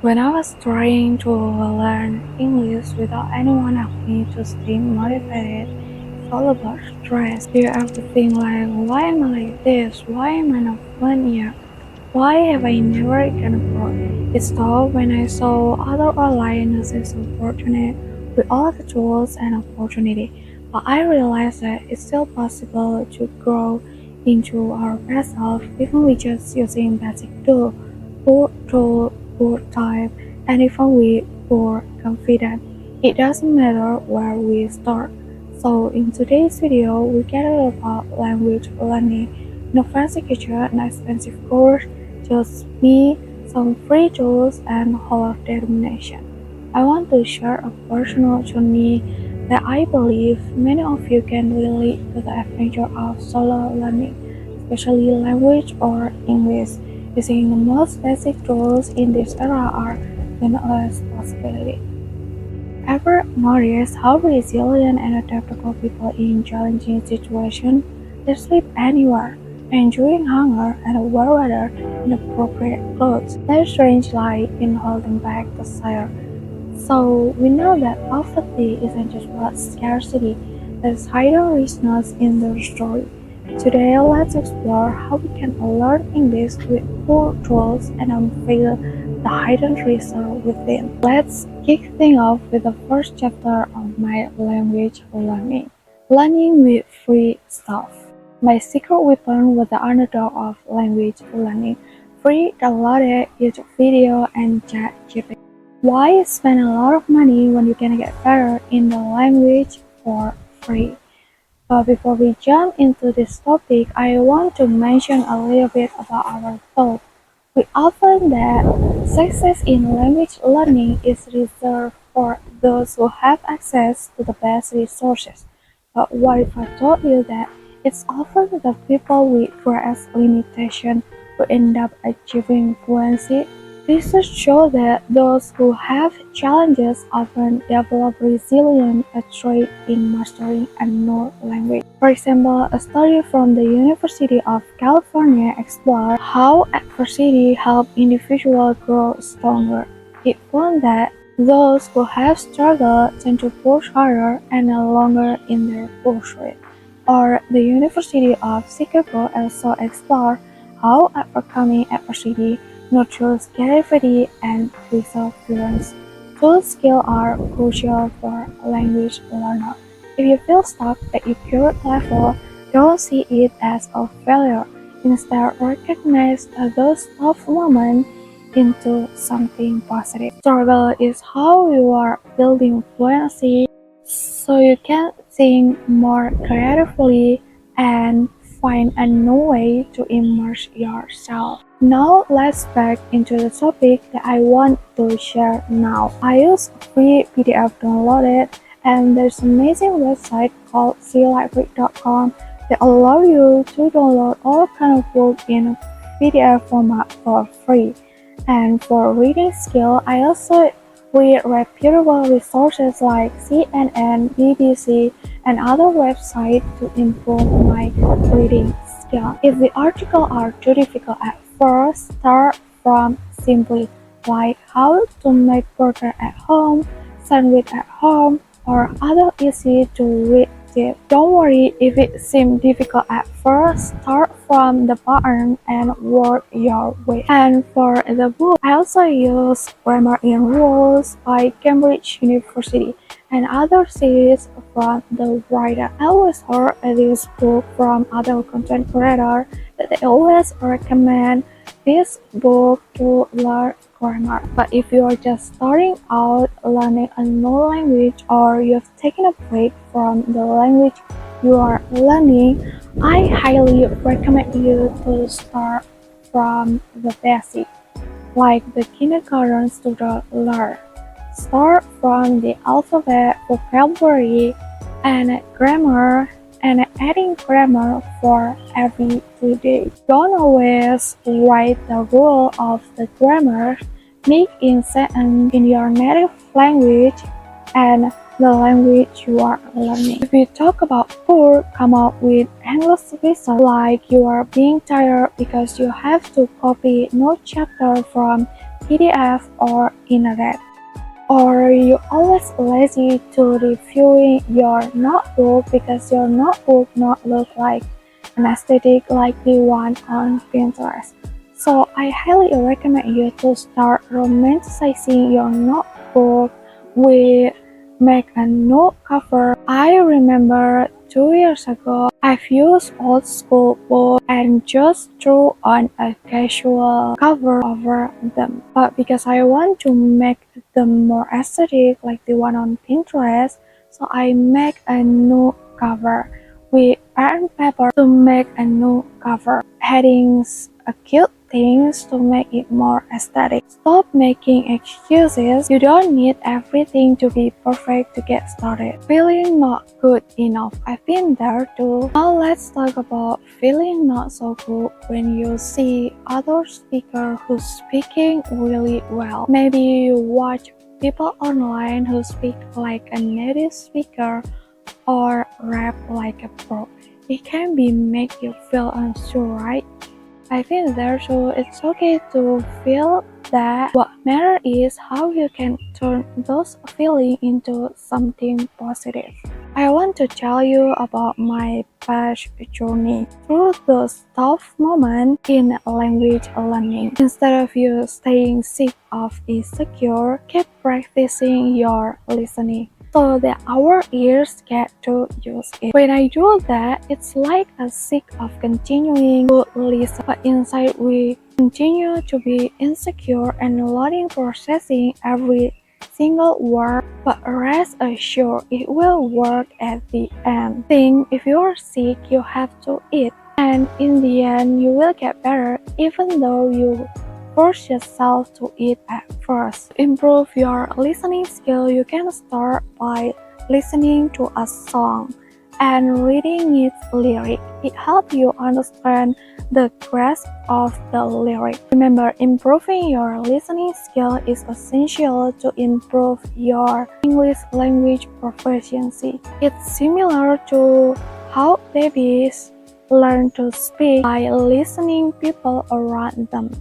When I was trying to learn English without anyone helping me to stay motivated, it's all about stress. Do you ever think like, why am I like this? Why am I not fluent yet? Why have I never gotten abroad? It stopped when I saw other alliances so fortunate with all the tools and opportunity. But I realized that it's still possible to grow into our best self even with just using basic tools, poor tool, poor time, and even with poor confidence. It doesn't matter where we start. So in today's video, we gather about language learning, no fancy kitchen, no expensive course, just me, some free tools, and whole of determination. I want to share a personal journey that I believe many of you can relate to the adventure of solo learning, especially language or English. Using the most basic tools in this era are limitless possibility. Ever notice how resilient and adaptable people in challenging situations? They sleep anywhere, enjoying hunger and wear weather in appropriate clothes. Their strange light in holding back desire. So we know that poverty isn't just about scarcity, there's hidden richness in their story. Today let's explore how we can learn English with poor tools and unveil the hidden treasure within. Let's kick things off with the first chapter of my language learning. Learning with free stuff. My secret weapon was the underdog of language learning. Free downloaded YouTube video and ChatGPT. Why spend a lot of money when you can get better in the language for free? But before we jump into this topic, I want to mention a little bit about our thought. We often that success in language learning is reserved for those who have access to the best resources. But what if I told you that it's often the people with greatest limitation who end up achieving fluency? Research shows that those who have challenges often develop resilience, a trait in mastering a new language. For example, a study from the University of California explored how adversity helps individuals grow stronger. It found that those who have struggled tend to push harder and longer in their pursuit. Or the University of Chicago also explored how overcoming adversity nurtures creativity and perseverance. Those skills are crucial for a language learner. If you feel stuck at your current level, don't see it as a failure. Instead, recognize those tough moments into something positive. Struggle is how you are building fluency so you can think more creatively and find a new way to immerse yourself. Now let's back into the topic that I want to share now. I use free PDF downloaded and there's an amazing website called lightroom.com that allow you to download all kind of book in PDF format for free. And for reading skill, I also read reputable resources like CNN, BBC, and other websites to improve my reading skill. If the articles are too difficult at first, start from simply like how to make burger at home, sandwich at home, or other easy to read tips. Don't worry if it seems difficult at first, start from the bottom and work your way. And for the book, I also use Grammar in Rules by Cambridge University and other series from the writer. I always heard this book from other content creators that they always recommend this book to learn grammar. But if you are just starting out learning a new language or you have taken a break from the language you are learning, I highly recommend you to start from the basic, like the kindergarten student learn. Start from the alphabet, vocabulary, and grammar, and adding grammar for every 2 days. Don't always write the rule of the grammar. Make in sentence in your native language and the language you are learning. If we talk about poor, come up with endless reasons like you are being tired because you have to copy no chapter from PDF or internet. Or you always lazy to reviewing your notebook because your notebook not look like an aesthetic like the one on Pinterest. So I highly recommend you to start romanticizing your notebook with make a note cover. I remember 2 years ago I've used old school books and just threw on a casual cover over them. But because I want to make them more aesthetic like the one on Pinterest, so I make a new cover with pen and paper to make a new cover, adding a cute things to make it more aesthetic. Stop making excuses. You don't need everything to be perfect to get started. Feeling not good enough. I've been there too. Now let's talk about feeling not so good when you see other speaker who's speaking really well. Maybe you watch people online who speak like a native speaker or rap like a pro. It can be make you feel unsure, right? I think there too, it's okay to feel that. What matters is how you can turn those feelings into something positive. I want to tell you about my past journey through those tough moments in language learning. Instead of you staying sick of insecure, keep practicing your listening so that our ears get to use it. When I do that, it's like a sick of continuing to listen, but inside we continue to be insecure and loading processing every single word, but rest assured it will work at the end. Think if you are sick, you have to eat, and in the end, you will get better even though you force yourself to eat at first. To improve your listening skill, you can start by listening to a song and reading its lyric. It helps you understand the grasp of the lyric. Remember, improving your listening skill is essential to improve your English language proficiency. It's similar to how babies learn to speak by listening people around them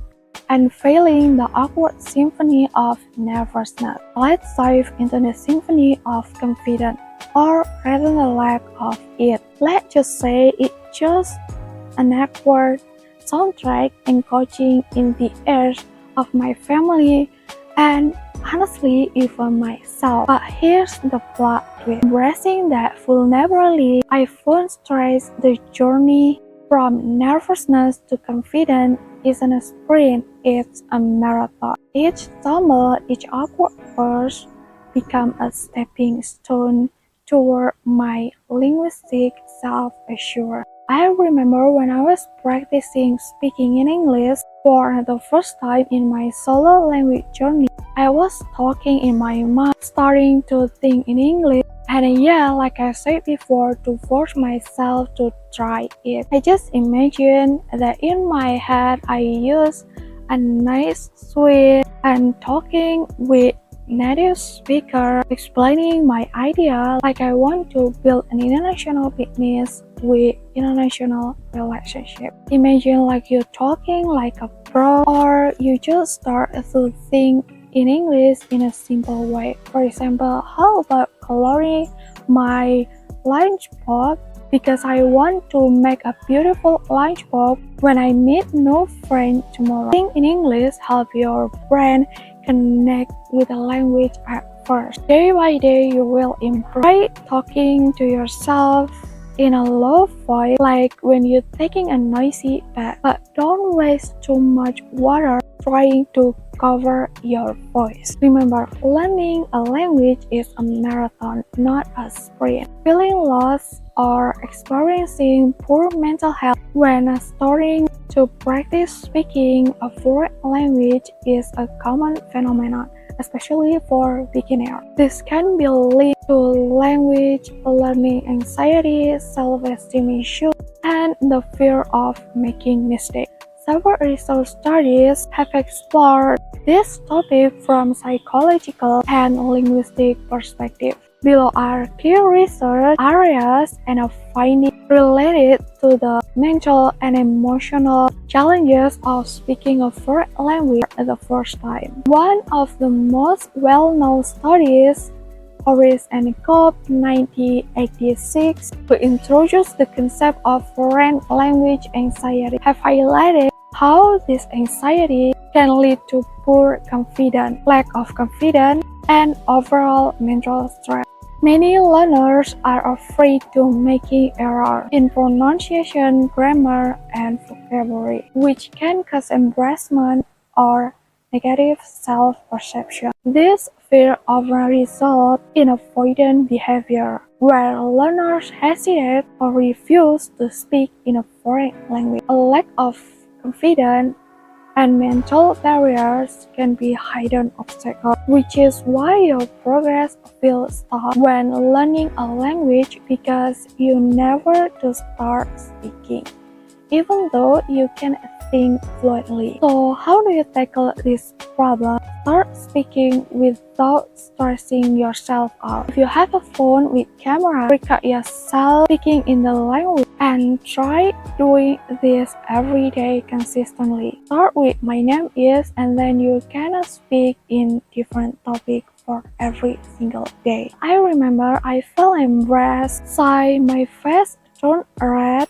and feeling the awkward symphony of nervousness. Let's dive into the symphony of confidence, or rather the lack of it. Let's just say it's just an awkward soundtrack and coaching in the ears of my family and honestly even myself. But here's the plot twist. Embracing that vulnerability, I won't stress the journey from nervousness to confidence isn't a sprint, it's a marathon. Each stumble, each awkward verse become a stepping stone toward my linguistic self-assurance. I remember when I was practicing speaking in English for the first time in my solo language journey. I was talking in my mind, starting to think in English, and yeah, like I said before, to force myself to try it. I just imagined that in my head I use a nice suite and talking with native speaker, explaining my idea like I want to build an international business with international relationship. Imagine like you're talking like a pro, or you just start to think in English in a simple way. For example, how about coloring my lunchbox because I want to make a beautiful lunchbox when I meet new friend tomorrow. Think in English help your brain connect with the language at first. Day by day, you will improve. Try talking to yourself in a low voice, like when you're taking a noisy bath. But don't waste too much water trying to cover your voice. Remember, learning a language is a marathon, not a sprint. Feeling lost or experiencing poor mental health when starting to practice speaking a foreign language is a common phenomenon, especially for beginners. This can be linked to language learning anxiety, self-esteem issues, and the fear of making mistakes. Several research studies have explored this topic from psychological and linguistic perspective. Below are key research areas and findings related to the mental and emotional challenges of speaking a foreign language at the first time. One of the most well-known studies, Ibis and Co. 1986, who introduced the concept of foreign language anxiety, have highlighted how this anxiety can lead to poor confidence, lack of confidence, and overall mental stress. Many learners are afraid to making errors in pronunciation, grammar, and vocabulary, which can cause embarrassment or negative self-perception. This fear often results in avoidant behavior, where learners hesitate or refuse to speak in a foreign language. A lack of confidence and mental barriers can be hidden obstacles, which is why your progress feels stuck when learning a language because you never to start speaking, even though you can think fluently. So how do you tackle this problem? Start speaking without stressing yourself out. If you have a phone with camera, record yourself speaking in the language and try doing this every day consistently. Start with "my name is" and then you can speak in different topics for every single day. I remember I felt embarrassed, my face turned red,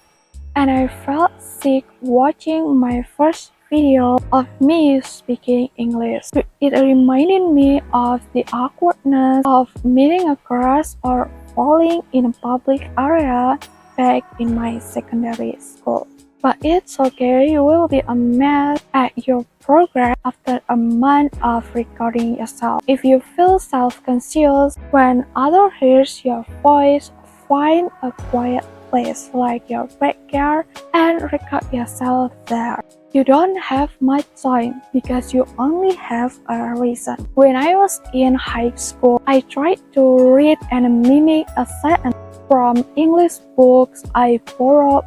and I felt sick watching my first video of me speaking English. It reminded me of the awkwardness of meeting a crush or falling in a public area back in my secondary school. But it's okay, you will be amazed at your progress after a month of recording yourself. If you feel self-conscious when others hear your voice, find a quiet place like your backyard and record yourself there. You don't have much time because you only have a reason. When I was in high school, I tried to read and mimic a sentence from English books I borrowed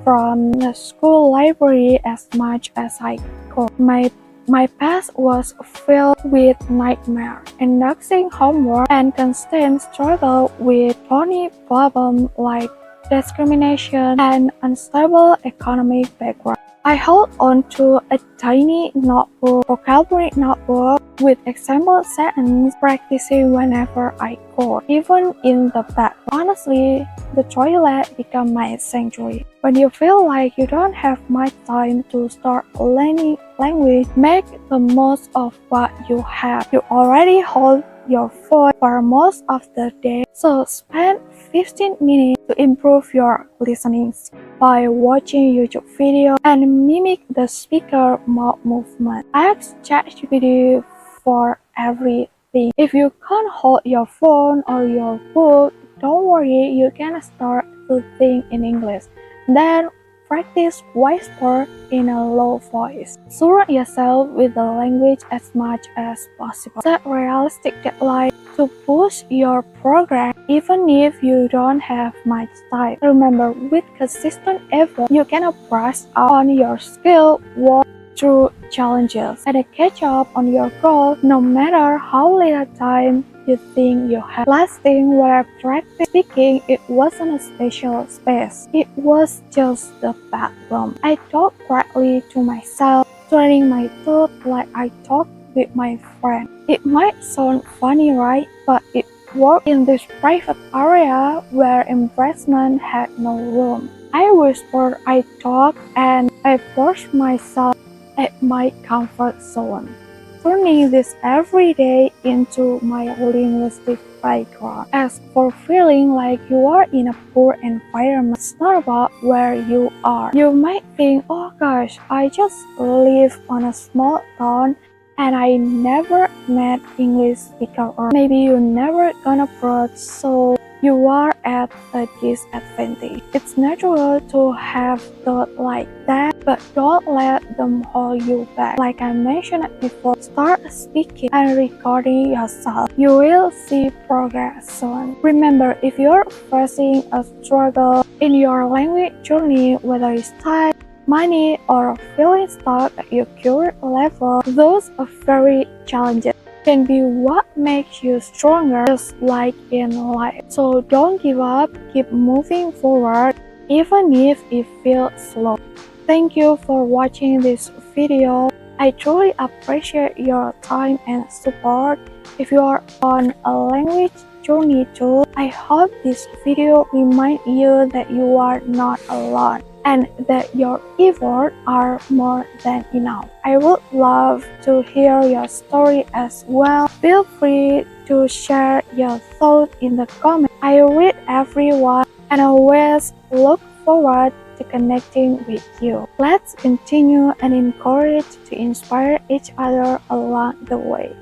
from the school library as much as I could. My past was filled with nightmares, indexing homework, and constant struggle with thorny problems like discrimination and unstable economic background. I held on to a tiny notebook, vocabulary notebook, with example sentences practicing whenever I could, even in the bathroom. Honestly, the toilet became my sanctuary. When you feel like you don't have much time to start learning language, make the most of what you have. You already hold your phone for most of the day, so spend 15 minutes to improve your listening by watching YouTube videos and mimic the speaker mouth movement. Ask ChatGPT for everything. If you can't hold your phone or your book, don't worry, you can start to think in English. Then practice whisper in a low voice. Surround yourself with the language as much as possible. Set realistic deadlines to push your progress even if you don't have much time. Remember, with consistent effort, you can brush up on your skill, walk through challenges, and catch up on your goals no matter how little time you think you have. Last thing, when I practiced speaking, it wasn't a special space. It was just the bathroom. I talked quietly to myself, turning my thoughts like I talked with my friend. It might sound funny, right? But it worked in this private area where embarrassment had no room. I whispered, I talked, and I forced myself at my comfort zone, turning this every day into my linguistic playground. As for feeling like you are in a poor environment, it's not about where you are. You might think, oh gosh, I just live on a small town and I never met English speaker, or maybe you never gonna approach, so you are at a disadvantage. It's natural to have thoughts like that, but don't let them hold you back. Like I mentioned before, start speaking and recording yourself. You will see progress soon. Remember, if you're facing a struggle in your language journey, whether it's time, money, or feeling stuck at your current level, those are very challenging. Can be what makes you stronger, just like in life. So don't give up, keep moving forward, even if it feels slow. Thank you for watching this video. I truly appreciate your time and support. If you are on a language journey too, I hope this video reminds you that you are not alone and that your efforts are more than enough. I would love to hear your story as well. Feel free to share your thoughts in the comments. I read everyone and always look forward to connecting with you. Let's continue and encourage to inspire each other along the way.